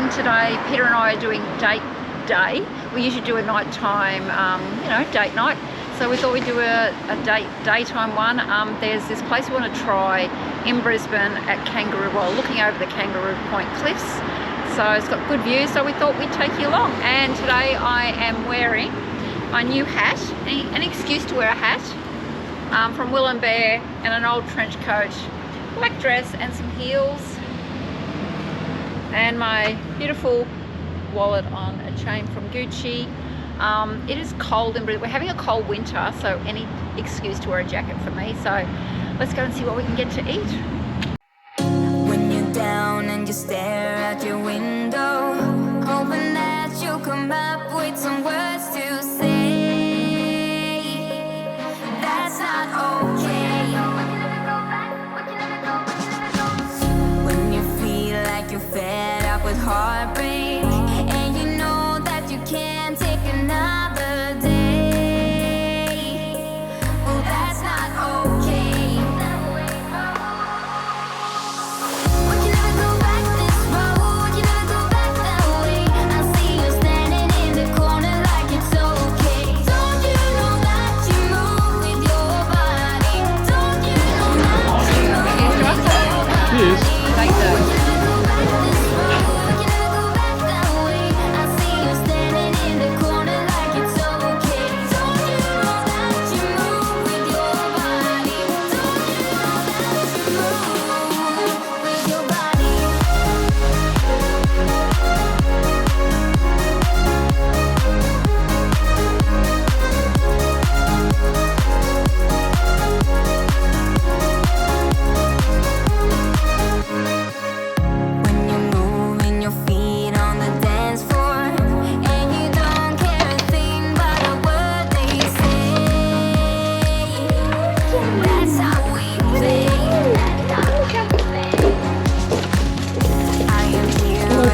morning today. Peter and I are doing date day. We usually do a nighttime, you know, date night. So we thought we'd do a daytime one. There's this place we want to try in Brisbane at Kangaroo, well, looking over the Kangaroo Point cliffs. So it's got good views, so we thought we'd take you along. And today I am wearing my new hat, an excuse to wear a hat, from Will & Bear, and an old trench coat, black dress and some heels, and my beautiful wallet on a chain from Gucci. It is cold in Brisbane. We're having a cold winter, so any excuse to wear a jacket for me. So let's go and see what we can get to eat. When you're down and you stare out your window, hoping that you'll come up with some words to say. That's not okay. When you feel like you're fed up with heartbreak, and you know that you can't take another day, well, that's not okay. We can never go back this road, you never go back that way. I see you standing in the corner like it's okay. Don't you know that you move with your body? Don't you know that you move with your body? Cheers. Take those.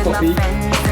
Coffee.